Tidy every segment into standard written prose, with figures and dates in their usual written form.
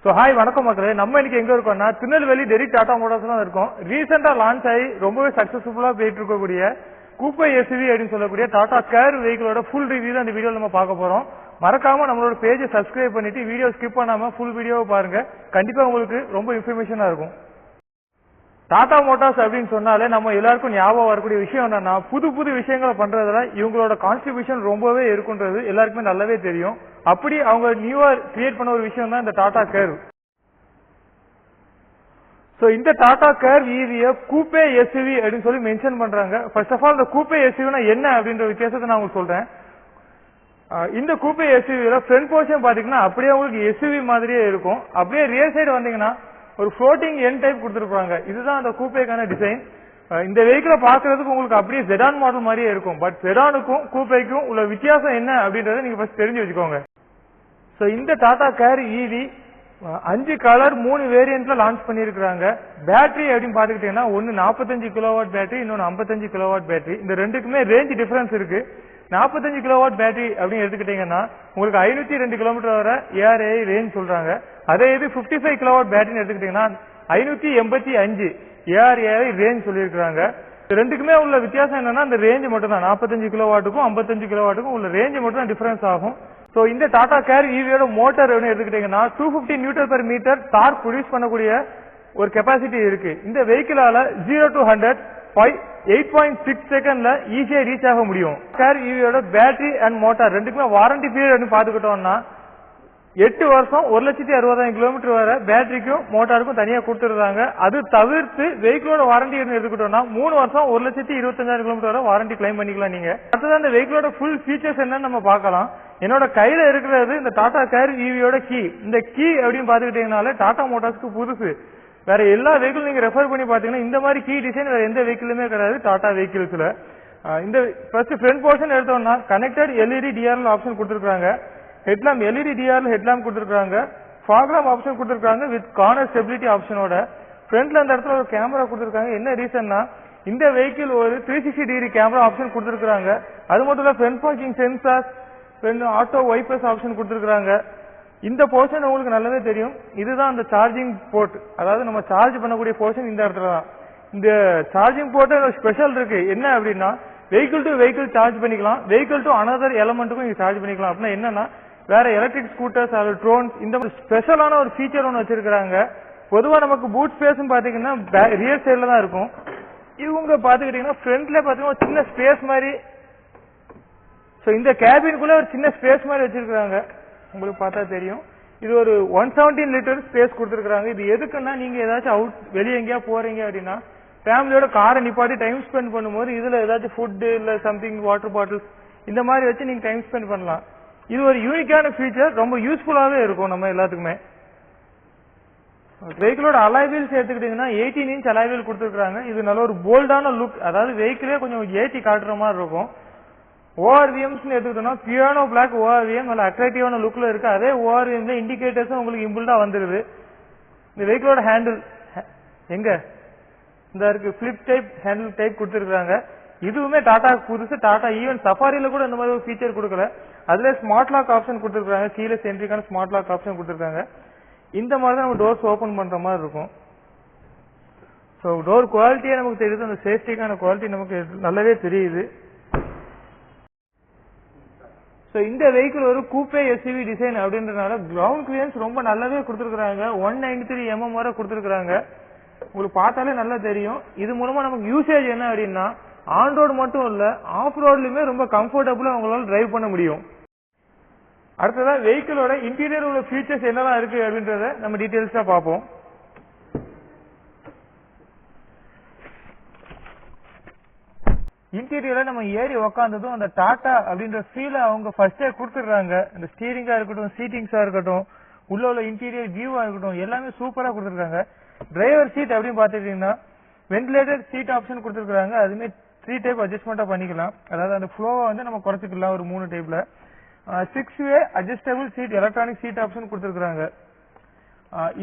So hi வணக்கம் மக்களே, நம்ம இன்னைக்கு எங்க இருக்கோம்னா திருநெல்வேலி டெரி டாடா மோட்டார்ஸ்ல தான் இருக்கோம். ரீசெண்டா லான்ச் ஆகி ரொம்பவே சக்சஸ்ஃபுல்லா போயிட்டு இருக்கக்கூடிய கூப்பை எஸ்யூவி அப்படின்னு சொல்லக்கூடிய டாடா கேர் வெஹிக்கிளோட ஃபுல் ரிவ்யூ தான் இந்த வீடியோல நம்ம பார்க்க போறோம். மறக்காம நம்மளோட பேஜை சப்ஸ்கிரைப் பண்ணிட்டு வீடியோ ஸ்கிப் பண்ணாம ஃபுல் வீடியோவை பாருங்க. கண்டிப்பா உங்களுக்கு ரொம்ப இன்ஃபர்மேஷனா இருக்கும். டாடா மோட்டார்ஸ் அப்படின்னு சொன்னாலே நம்ம எல்லாருக்கும் ஞாபகம் வரக்கூடிய விஷயம் என்னன்னா, புது புது விஷயங்களை பண்றதுல இவங்களோட கான்ட்ரிபியூஷன் ரொம்பவே இருக்குன்றது எல்லாருக்குமே நல்லாவே தெரியும். அப்படி அவங்க நியூவா கிரியேட் பண்ண ஒரு விஷயம் தான் இந்த டாடா கேர். சோ இந்த டாடா கேர் ஈவிய கூப்பே எஸ்யூவி அப்படின்னு சொல்லி மென்ஷன் பண்றாங்க. ஃபர்ஸ்ட் ஆஃப் ஆல் இந்த கூப்பே எஸ்யூவினா என்ன அப்படின்ற வித்தியாசத்தை நான் உங்களுக்கு சொல்றேன். இந்த கூப்பே எஸ்யூவில ஃப்ரண்ட் போர்ஷன் பாத்தீங்கன்னா அப்படியே உங்களுக்கு எஸ்யூவி மாதிரியே இருக்கும். அப்படியே ரியர் சைடு வந்தீங்கன்னா ஒரு ஃப்ளோட்டிங் என் டைப் கொடுத்துருப்பாங்க. இதுதான் அந்த கூப்பேக்கான டிசைன். இந்த வெஹிக்கிளை பாக்குறதுக்கு உங்களுக்கு அப்படியே செடான் மாடல் மாதிரியே இருக்கும். பட் செடானுக்கும் கூப்பேக்கும் உள்ள வித்தியாசம் என்ன அப்படின்றத நீங்க ஃபர்ஸ்ட் தெரிஞ்சு வச்சுக்கோங்க. சோ இந்த டாடா கேர் ஈவி 5 கலர் 3 வேரியன்ட்ல லான்ச் பண்ணிருக்காங்க. பேட்டரி அப்படின்னு பாத்துக்கிட்டீங்கன்னா ஒன்னு 45 கிலோவாட் பேட்டரி, இன்னொன்னு 55 கிலோவாட் பேட்டரி. இந்த ரெண்டுக்குமே ரேஞ்ச் டிஃபரன்ஸ் இருக்கு. 45 கிலோவாட் பேட்டரி அப்படின்னு எடுத்துக்கிட்டீங்கன்னா உங்களுக்கு 502 கிலோமீட்டர் வரை ஏஆர்ஏ ரேஞ்ச் சொல்றாங்க. அதே இது 55 கிலோவாட் பேட்டரின்னு எடுத்துக்கிட்டீங்கன்னா 585 ஏஆர்ஏ ரேஞ்ச் சொல்லியிருக்காங்க. ரெண்டுக்குமே உள்ள வித்தியாசம் என்னன்னா அந்த ரேஞ்ச் மட்டும் தான். 45 கிலோவாட்டுக்கும் 55 கிலோவாட்டுக்கும் உள்ள ரேஞ்ச் மட்டும் தான் டிஃபரன்ஸ் ஆகும். சோ இந்த டாடா கேர் ஈவியோட மோட்டார் எடுத்துக்கிட்டீங்கன்னா 250 newton per metre torque produce பண்ணக்கூடிய ஒரு கெபாசிட்டி இருக்கு. இந்த வெஹிக்கிளால 0 to 100 8.6 செகண்ட்ல ஈஸியா ரீச் ஆக முடியும். கேர் ஈவியோட பேட்டரி அண்ட் மோட்டார் ரெண்டுக்குமே வாரண்டி பீரியட் பாத்துக்கிட்டோம்னா 8 வருஷம் 1,60,000 கிலோமீட்டர் வரை பேட்டரிக்கும் மோட்டாருக்கும் தனியா கொடுத்துருந்தாங்க. அது தவிர்த்து வெஹிக்கிளோட வாரண்டி எடுத்துக்கிட்டோம்னா 3 வருஷம் 1,25,000 கிலோமீட்டர் வரை வாரண்டி கிளைம் பண்ணிக்கலாம் நீங்க. அடுத்தது அந்த வெஹிக்கிளோட ஃபுல் ஃபீச்சர்ஸ் என்னன்னு நம்ம பார்க்கலாம். என்னோட கையில இருக்கிறது இந்த டாடா கேர் ஈவியோட கீ. இந்த கீ அப்படின்னு பாத்துக்கிட்டீங்கனால டாடா மோட்டார்ஸ்க்கு புதுசு. வேற எல்லா வெஹிக்கிளும் நீங்க ரெஃபர் பண்ணி பாத்தீங்கன்னா இந்த மாதிரி கீ டிசைன் வேற எந்த வெஹிக்கிளுமே கிடையாது டாடா வெஹிக்கிள்ஸ்ல. இந்த ஃபர்ஸ்ட் ஃப்ரண்ட் போர்ஷன் எடுத்தோம்னா கனெக்டட் எல்இடி டிஆர்எல் ஆப்ஷன் கொடுத்திருக்காங்க. ஹெட்லாம்ப் எல்இடி டிஆர்எல் ஹெட்லாம்ப் கொடுத்திருக்காங்க. ஃபாக் லாம்ப் ஆப்ஷன் கொடுத்திருக்காங்க வித் கார்னர் ஸ்டெபிலிட்டி ஆப்ஷனோட. ஃப்ரண்ட்ல அந்த இடத்துல ஒரு கேமரா கொடுத்திருக்காங்க. என்ன ரீசன்னா இந்த வெஹிக்கிள் ஒரு 360 டிகிரி கேமரா ஆப்ஷன் கொடுத்திருக்காங்க. அது மட்டும் இல்ல front parking sensor, auto vipers option கொடுத்திருக்காங்க. இந்த போர்ஷன் உங்களுக்கு நல்லாவே தெரியும். இதுதான் அந்த சார்ஜிங் போர்ட். அதாவது நம்ம சார்ஜ் பண்ணக்கூடிய போர்ஷன் இந்த இடத்துல தான். இந்த சார்ஜிங் போர்ட் ஸ்பெஷல் இருக்கு. என்ன அப்படின்னா வெஹிக்கிள் டு வெஹிக்கிள் சார்ஜ் பண்ணிக்கலாம், வெஹிக்கிள் டு அனதர் எலமெண்ட்டுக்கும் நீங்க சார்ஜ் பண்ணிக்கலாம். அப்படின்னா என்னன்னா வேற எலக்ட்ரிக் ஸ்கூட்டர்ஸ் அல்லது ட்ரோன்ஸ் இந்த ஸ்பெஷலான ஒரு ஃபீச்சர் ஒன்று வச்சிருக்காங்க. பொதுவா நமக்கு பூட் ஸ்பேஸ் பாத்தீங்கன்னா ரியர் சைட்ல தான் இருக்கும். இவங்க பாத்துக்கிட்டீங்கன்னா ஃப்ரண்ட்ல பாத்தீங்கன்னா சின்ன ஸ்பேஸ் மாதிரி. சோ இந்த கேபினுக்குள்ள ஒரு சின்ன ஸ்பேஸ் மாதிரி வச்சிருக்காங்க. உங்களுக்கு பார்த்தா தெரியும். இது ஒரு 117 லிட்டர் ஸ்பேஸ் கொடுத்துருக்காங்க. இது எதுக்குன்னா நீங்க ஏதாச்சும் வெளியே எங்கேயா போறீங்க அப்படின்னா ஃபேமிலியோட காரை நிப்பாட்டி டைம் ஸ்பெண்ட் பண்ணும்போது இதுல ஏதாச்சும் ஃபுட் இல்ல சம்திங் வாட்டர் பாட்டில்ஸ் இந்த மாதிரி வச்சு நீங்க டைம் ஸ்பெண்ட் பண்ணலாம். இது ஒரு யூனிக்கான ஃபீச்சர், ரொம்ப யூஸ்ஃபுல்லாவே இருக்கும் நம்ம எல்லாத்துக்குமே. வெஹிக்கிளோட அலாய் வீல்ஸ் எடுத்துக்கிட்டீங்கன்னா 18 இன்ச் அலாய் வீல் கொடுத்துருக்காங்க. இது நல்ல ஒரு போல்டான லுக், அதாவது வெஹிக்கிளே கொஞ்சம் ஏற்றி காட்டுற மாதிரி இருக்கும். ஓஆர்விஎம்ஸ் எடுத்துக்கிட்டோம்னா பியானோ பிளாக் ஓஆர்விஎம் நல்ல அட்ராக்டிவான லுக்ல இருக்கு. அதே ஓஆர்விஎம்ல இண்டிகேட்டர்ஸும் உங்களுக்கு இம்புல்டா வந்துருது. இந்த வெஹிக்கிளோட ஹேண்டில் எங்க இந்த இருக்கு பிளிப் டைப் ஹேண்டில் டைப் கொடுத்துருக்காங்க. இதுவுமே டாடா புதுசு. டாடா ஈவன் சஃபாரில கூட இந்த மாதிரி ஒரு ஃபீச்சர் கொடுக்கல. அதுல ஸ்மார்ட் லாக் ஆப்ஷன் கொடுத்துருக்காங்க. கீழே சென்ட்ரிக்கான ஸ்மார்ட் லாக் ஆப்ஷன் கொடுத்துருக்காங்க. இந்த மாதிரி தான் நம்ம டோர்ஸ் ஓபன் பண்ற மாதிரி இருக்கும். ஸோ டோர் குவாலிட்டியே நமக்கு தெரியுது. அந்த சேஃப்டிக்கான குவாலிட்டி நமக்கு நல்லாவே தெரியுது. ஸோ இந்த வெஹிக்கிள் ஒரு கூப்பே எஸ்யூவி டிசைன் அப்படின்றதுனால கிரவுண்ட் கிளியரன்ஸ் ரொம்ப நல்லாவே கொடுத்துருக்காங்க. 193 mm வரை கொடுத்துருக்காங்க. உங்களுக்கு பார்த்தாலே நல்லா தெரியும். இது மூலமா நமக்கு யூசேஜ் என்ன அப்படின்னா ஆன் ரோடு மட்டும் இல்ல ஆஃப் ரோட்லயுமே ரொம்ப கம்ஃபர்டபுளா உங்களால டிரைவ் பண்ண முடியும். அடுத்ததா வெஹிக்கிளோட இன்டீரியர் உள்ள ஃபீச்சர்ஸ் என்னெல்லாம் இருக்கு அப்படின்றத நம்ம டீடைல்ஸா பார்ப்போம். இன்டீரியர்ல நம்ம ஏறி உக்காந்ததும் அந்த டாடா அப்படின்ற ஃபீல அவங்க ஃபர்ஸ்டே கொடுத்துடுறாங்க. இந்த ஸ்டீரிங்கா இருக்கட்டும், சீட்டிங்ஸா இருக்கட்டும், உள்ள இன்டீரியர் வியூவா இருக்கட்டும், எல்லாமே சூப்பரா கொடுத்துருக்காங்க. டிரைவர் சீட் அப்படின்னு பாத்துட்டீங்கன்னா வென்டிலேட்டர் சீட் ஆப்ஷன் கொடுத்துருக்காங்க. அதுமே 3 டைப் அட்ஜஸ்ட்மெண்டா பண்ணிக்கலாம். அதாவது அந்த ஃப்ளோவை நம்ம குறைச்சிக்கலாம் ஒரு 3 டைப்ல. 6-way adjustable seat electronic seat option கொடுத்துருக்காங்க.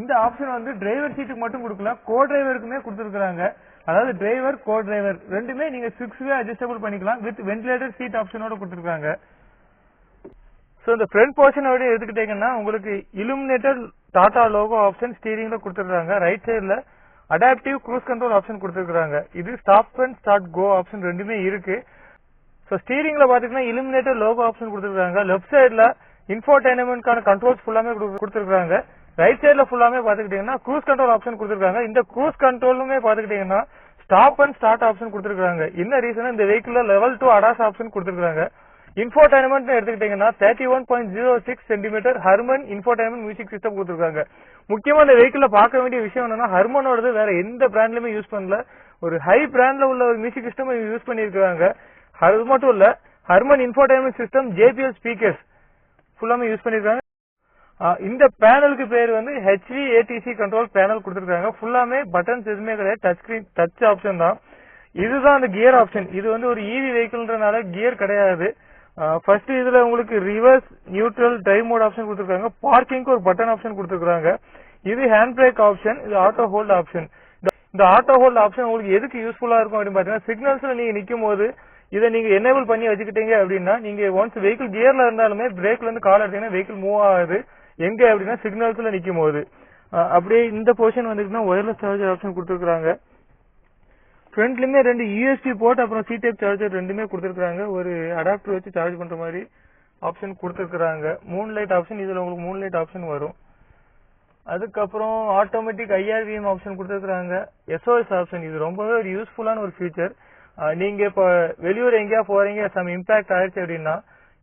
இந்த ஆப்ஷன் டிரைவர் சீட்டுக்கு மட்டும் கொடுக்கல, கோ டிரைவருக்குமே கொடுத்துருக்காங்க. அதாவது டிரைவர் கோ டிரைவர் ரெண்டுமே நீங்க 6-way அட்ஜஸ்டபிள் பண்ணிக்கலாம் வித் வென்டிலேட்டர் சீட் ஆப்ஷனோட கொடுத்துருக்காங்க. சோ இந்த ஃப்ரண்ட் போர்ஷன் எடுத்துக்கிட்டீங்கன்னா உங்களுக்கு இலுமினேட்டட் டாடா லோகோ ஆப்ஷன் ஸ்டீரிங்ல கொடுத்துருக்காங்க. ரைட் சைடுல அடாப்டிவ் க்ரூஸ் கண்ட்ரோல் ஆப்ஷன் கொடுத்துருக்காங்க. இது stop and start go option ரெண்டுமே இருக்கு. ஸோ ஸ்டீரிங்ல பாத்தீங்கன்னா இலுமினேட்டர் லோகோ ஆப்ஷன் கொடுத்துருக்காங்க. லெஃப்ட் சைடுல இன்ஃபோடைன்மெண்ட்கான கண்ட்ரோல்ஸ் ஃபுல்லாமே கொடுத்துருக்காங்க. ரைட் சைடுல ஃபுல்லாமே பாத்துக்கிட்டீங்கன்னா க்ரூஸ் கண்ட்ரோல் ஆப்ஷன் கொடுத்துருக்காங்க. இந்த க்ரூஸ் கண்ட்ரோலுமே பாத்துக்கிட்டீங்கன்னா ஸ்டாப் அண்ட் ஸ்டார்ட் ஆப்ஷன் கொடுத்துருக்காங்க. என்ன ரீசன் இந்த வெஹிக்கிள்ல லெவல் 2 அடாஸ் ஆப்ஷன் கொடுத்துருக்காங்க. இன்ஃபோடைன்மெண்ட் எடுத்துக்கிட்டீங்கன்னா 31.06 centimetre Harman infotainment music system கொடுத்துருக்காங்க. முக்கியமா இந்த வெஹிக்கிள்ல பார்க்க வேண்டிய விஷயம் என்னன்னா ஹர்மனோடது வேற எந்த பிராண்ட்லயுமே யூஸ் பண்ணல. ஒரு ஹை பிராண்ட்ல உள்ள ஒரு மியூசிக் சிஸ்டம் யூஸ் பண்ணிருக்காங்க. அது மட்டும் இல்ல Harman infotainment system JBL speakers ஃபுல்லாமே யூஸ் பண்ணிருக்காங்க. இந்த பேனலுக்கு பேர் வந்து HVATC கண்ட்ரோல் பேனல் கொடுத்துருக்காங்க. ஃபுல்லாமே பட்டன்ஸ் எதுவுமே கிடையாது, டச் ஸ்கிரீன் டச் ஆப்ஷன் தான். இதுதான் அந்த கியர் ஆப்ஷன். இது வந்து ஒரு EV வெஹிக்கிள்ன்றனால கியர் கிடையாது. ஃபர்ஸ்ட் இதுல உங்களுக்கு reverse neutral drive mode option கொடுத்துருக்காங்க. பார்க்கிங்க்கு ஒரு பட்டன் ஆப்ஷன் கொடுத்துருக்காங்க. இது ஹேண்ட் பிரேக் ஆப்ஷன், இது ஆட்டோ ஹோல்ட் ஆப்ஷன். இந்த ஆட்டோ ஹோல்ட் ஆப்ஷன் உங்களுக்கு எதுக்கு யூஸ்ஃபுல்லா இருக்கும் அப்படின்னு பாத்தீங்கன்னா சிக்னல்ஸ்ல நீங்க நிக்கும் போது இதை நீங்க எனேபிள் பண்ணி வச்சுக்கிட்டீங்க அப்படின்னா நீங்க ஒன்ஸ் வெஹிக்கிள் கியர்ல இருந்தாலுமே பிரேக்ல இருந்து கால் எடுத்தீங்கன்னா வெஹிக்கிள் மூவ் ஆகுது. எங்க அப்படின்னா சிக்னல்ஸ்ல நிக்கும் போது. அப்படியே இந்த போர்ஷன் வந்துட்டுன்னா ஒயர்லெஸ் சார்ஜர் ஆப்ஷன் கொடுத்துருக்காங்க. ஃப்ரண்ட்லயுமே 2 USB போர்ட் அப்புறம் C டைப் சார்ஜர் ரெண்டுமே கொடுத்துருக்காங்க. ஒரு அடாப்டர் வச்சு சார்ஜ் பண்ற மாதிரி ஆப்ஷன் கொடுத்துருக்காங்க. மூன் லைட் ஆப்ஷன், இதுல உங்களுக்கு மூன் லைட் ஆப்ஷன் வரும். அதுக்கப்புறம் ஆட்டோமேட்டிக் IRVM ஆப்ஷன் கொடுத்துருக்காங்க. SOS ஆப்ஷன், இது ரொம்பவே ஒரு யூஸ்ஃபுல்லான ஒரு ஃபீச்சர். நீங்க இப்ப வெளியூர் எங்கேயா போறீங்க, சம் இம்பாக்ட் ஆயிடுச்சு அப்படின்னா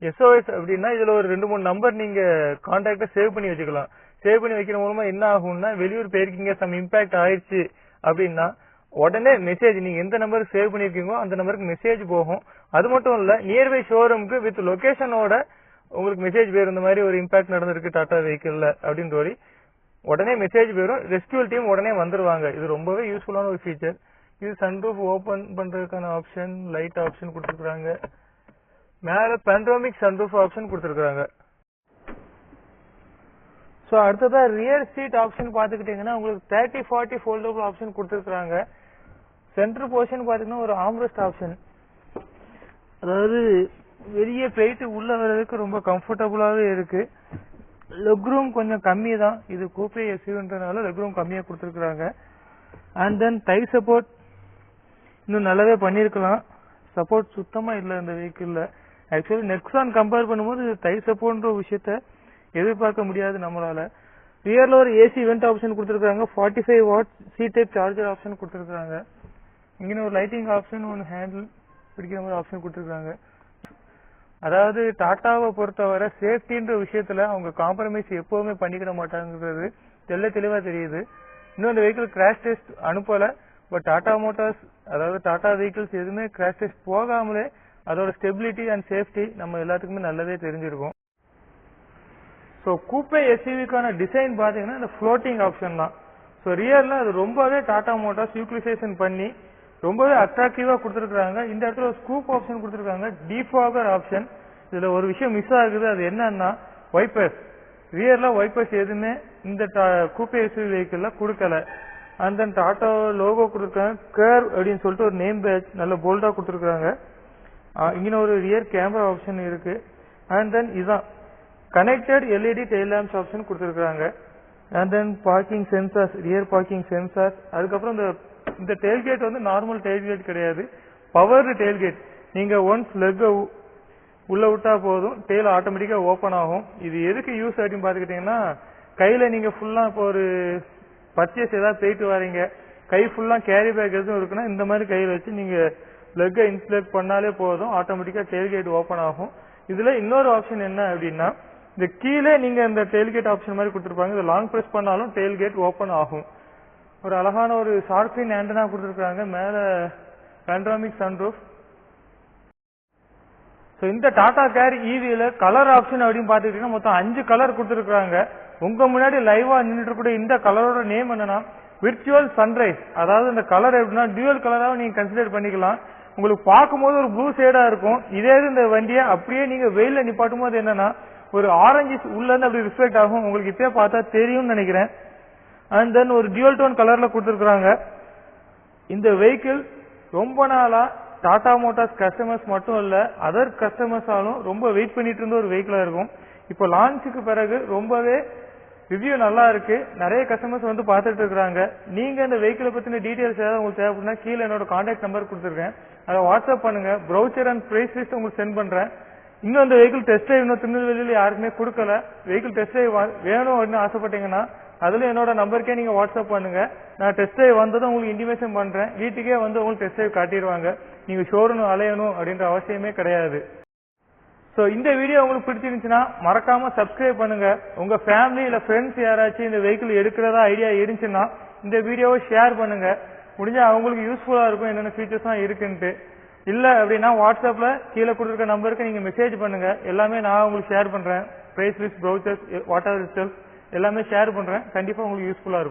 SOS அப்படின்னா இதுல ஒரு 2-3 நம்பர் நீங்க கான்டாக்ட சேவ் பண்ணி வச்சுக்கலாம். சேவ் பண்ணி வைக்கிற மூலமா என்ன ஆகும்னா வெளியூர் போயிருக்கீங்க, சம் இம்பாக்ட் ஆயிடுச்சு அப்படின்னா உடனே மெசேஜ் நீங்க எந்த நம்பர் சேவ் பண்ணிருக்கீங்களோ அந்த நம்பருக்கு மெசேஜ் போகும். அது மட்டும் இல்ல நியர்பை ஷோரூமுக்கு வித் லொகேஷனோட உங்களுக்கு மெசேஜ் போயிரும். இந்த மாதிரி ஒரு இம்பாக்ட் நடந்திருக்கு டாடா வெஹிக்கிள்ல அப்படின்னு சொல்லி உடனே மெசேஜ் போயிரும். ரெஸ்கியூ டீம் உடனே வந்துருவாங்க. இது ரொம்பவே யூஸ்ஃபுல்லான ஒரு ஃபீச்சர். இது சன்ரூஃப் ஓபன் பண்றதுக்கான ஆப்ஷன், லைட் ஆப்ஷன் கொடுத்துருக்காங்க. மேல பேனோராமிக் சன்ரூஃப் ஆப்ஷன் கொடுத்துருக்காங்க. சோ அடுத்ததா ரியர் சீட் ஆப்ஷன் பாத்துக்கிட்டீங்கன்னா உங்களுக்கு 30-40 ஃபோல்டபிள் ஆப்ஷன் கொடுத்துருக்காங்க. சென்டர் போர்ஷன் பாத்தீங்கன்னா ஒரு ஆம்ரெஸ்ட் ஆப்ஷன், அதாவது வெளியே போயிட்டு உள்ள வர்றதுக்கு ரொம்ப கம்ஃபர்டபுளாவே இருக்கு. லெக் ரூம் கொஞ்சம் கம்மி தான், இது கூப்பே SUVன்றனால லெக் ரூம் கம்மியா கொடுத்துருக்காங்க. அண்ட் தென் டை சப்போர்ட் இன்னும் நல்லாவே பண்ணிருக்கலாம். சப்போர்ட் சுத்தமா இல்ல இந்த வெஹிக்கிள்ல. ஆக்சுவலி நெக்ஸான் கம்பேர் பண்ணும்போது டை சப்போர்ட்ன்ற விஷயத்த எதிர்பார்க்க முடியாது நம்மளால. ரியர்ல ஒரு AC வென்ட் ஆப்ஷன் கொடுத்துருக்காங்க. 45 what C type charger option கொடுத்துருக்காங்க. இங்க ஒரு லைட்டிங் ஆப்ஷன், ஒன்னு ஹேண்டில் பிடிக்கிற மாதிரி ஆப்ஷன் கொடுத்துருக்காங்க. அதாவது டாடாவை பொறுத்தவரை சேஃப்டின்ற விஷயத்துல அவங்க காம்ப்ரமைஸ் எப்பவுமே பண்ணிக்கிட மாட்டாங்கிறது தெளிவா தெரியுது. இன்னும் அந்த வெஹிக்கிள் கிராஷ் டெஸ்ட் அனுப்பல. பட் டாடா மோட்டார்ஸ், அதாவது டாடா வெஹிக்கிள்ஸ் எதுவுமே கிராஷ் டெஸ்ட் போகாமலே அதோட ஸ்டெபிலிட்டி அண்ட் சேஃப்டி நம்ம எல்லாத்துக்குமே நல்லதே தெரிஞ்சிருக்கும். சோ கூப்பே SUVக்கான டிசைன் பாத்தீங்கன்னா இந்த ஃப்ளோட்டிங் ஆப்ஷன் தான். சோ ரியர்ல அது ரொம்பவே டாடா மோட்டார்ஸ் யூட்டிலைசேஷன் பண்ணி ரொம்பவே அட்ராக்டிவா கொடுத்துருக்காங்க. இந்த இடத்துல ஒரு ஸ்கூப் ஆப்ஷன் கொடுத்துருக்காங்க, டிஃபாகர் ஆப்ஷன். இதுல ஒரு விஷயம் மிஸ் ஆகுது, அது என்னன்னா வைப்பர்ஸ். ரியர்ல வைப்பர்ஸ் எதுவுமே இந்த கூப்பே SUV வெஹிக்கிள்ல கொடுக்கல. அண்ட் தென் டாடா லோகோ கொடுத்துருக்காங்க. கர்வ் அப்படின்னு சொல்லிட்டு ஒரு நேம் பேட்ச் நல்ல போல்டா கொடுத்துருக்காங்க. இங்க ஒரு ரியர் கேமரா ஆப்ஷன் இருக்கு. அண்ட் தென் இதான் connected LED tail lamps option கொடுத்துருக்காங்க. And then parking sensors, rear parking sensors. அதுக்கப்புறம் இந்த டெயில்கேட் வந்து நார்மல் டெயில்கேட் கிடையாது, பவர்டு டெயில்கேட். நீங்க ஒன்ஸ் லெக் உள்ள விட்டா போதும் டெயில் ஆட்டோமேட்டிக்கா ஓபன் ஆகும். இது எதுக்கு யூஸ் அப்படின்னு பாத்துக்கிட்டீங்கன்னா கையில நீங்க ஃபுல்லா இப்போ ஒரு பர்ச்சேஸ் ஏதாவது போயிட்டு வரீங்க, கை ஃபுல்லா கேரி பேக் எதுவும் இருக்குன்னா இந்த மாதிரி கையில வச்சு நீங்க லெக்கை இன்ஸ்லேட் பண்ணாலே போதும் ஆட்டோமேட்டிக்கா டெயில்கேட் ஓபன் ஆகும். இதுல இன்னொரு ஆப்ஷன் என்ன அப்படின்னா இந்த கீழே நீங்க இந்த டெயில்கேட் ஆப்ஷன் மாதிரி கொடுத்துருப்பாங்க. இதை லாங் பிரஸ் பண்ணாலும் டெயில்கேட் ஓபன் ஆகும். ஒரு அழகான ஒரு ஷார்க் ஃபின் ஆண்டனா கொடுத்துருக்காங்க. மேல பேனோராமிக் சன்ரூஃப். சோ இந்த டாடா கேர் EVல கலர் ஆப்ஷன் அப்படின்னு பாத்துக்கிட்டீங்கன்னா மொத்தம் 5 கலர் கொடுத்துருக்காங்க. உங்க முன்னாடி லைவா நின்றுட்டு கூட இந்த கலரோட நேம் என்னன்னா விர்ச்சுவல் சன்ரைஸ். அதாவது இந்த கலர் எப்படின்னா டியூவல் கலராக நீங்க கன்சிடர் பண்ணிக்கலாம். உங்களுக்கு பார்க்கும்போது ஒரு ப்ளூ ஷேடா இருக்கும். இதே இந்த வண்டியை அப்படியே நீங்க வெயில நிப்பாட்டும் போது என்னன்னா ஒரு ஆரஞ்சு உள்ள இருந்து அப்படி ரிஃப்ளெக்ட் ஆகும். உங்களுக்கு இப்பயே பார்த்தா தெரியும்னு நினைக்கிறேன். அண்ட் தென் ஒரு டியூவல் டோன் கலர்ல கொடுத்துருக்காங்க. இந்த வெஹிக்கிள் ரொம்ப நாளா டாடா மோட்டார்ஸ் கஸ்டமர்ஸ் மட்டும் இல்ல அதர் கஸ்டமர்ஸாலும் ரொம்ப வெயிட் பண்ணிட்டு இருந்த ஒரு வெஹிக்கிளா இருக்கும். இப்போ லான்ச்சுக்கு பிறகு ரொம்பவே ரிவ்யூ நல்லா இருக்கு. நிறைய கஸ்டமர்ஸ் வந்து பார்த்துட்டு இருக்காங்க. நீங்க இந்த வெஹிக்கிளை பத்தின டீடைல்ஸ் ஏதாவது உங்களுக்கு தேவைப்படுனா கீழே என்னோட கான்டாக்ட் நம்பர் கொடுத்துருக்கேன். அதை வாட்ஸ்அப் பண்ணுங்க. ப்ரௌச்சர் அண்ட் பிரைஸ் லிஸ்ட் உங்களுக்கு சென்ட் பண்றேன். இன்னும் அந்த வெஹிக்கிள் டெஸ்ட் டிரைவ் இன்னும் திருநெல்வேலியில யாருக்குமே கொடுக்கல. வெஹிக்கிள் டெஸ்ட் டிரைவ் வேணும் அப்படின்னு ஆசைப்பட்டீங்கன்னா அதுல என்னோட நம்பருக்கே நீங்க வாட்ஸ்அப் பண்ணுங்க. நான் டெஸ்ட் டிரைவ் வந்ததும் உங்களுக்கு இன்டிமேஷன் பண்றேன். வீட்டுக்கே வந்து உங்களுக்கு டெஸ்ட் டிரைவ் காட்டிடுவாங்க. நீங்க ஷோரூம் அலையணும் அப்படின்ற அவசியமே கிடையாது. சோ இந்த வீடியோ உங்களுக்கு பிடிச்சிருந்துச்சுன்னா மறக்காம சப்ஸ்கிரைப் பண்ணுங்க. உங்க ஃபேமிலி இல்ல ஃப்ரெண்ட்ஸ் யாராச்சும் இந்த வெஹிக்கிள் எடுக்கிறதா ஐடியா இருந்துச்சுன்னா இந்த வீடியோவை ஷேர் பண்ணுங்க. முடிஞ்சா அவங்களுக்கு யூஸ்ஃபுல்லா இருக்கும் என்னென்ன ஃபீச்சர்ஸ்லாம் இருக்குன்ட்டு. இல்ல அப்படின்னா வாட்ஸ்அப்ல கீழே கொடுத்துருக்க நம்பருக்கு நீங்க மெசேஜ் பண்ணுங்க. எல்லாமே நான் உங்களுக்கு ஷேர் பண்றேன். Price list, brochures, what ever எல்லாமே ஷேர் பண்றேன். கண்டிப்பா உங்களுக்கு யூஸ்ஃபுல்லா இருக்கும்.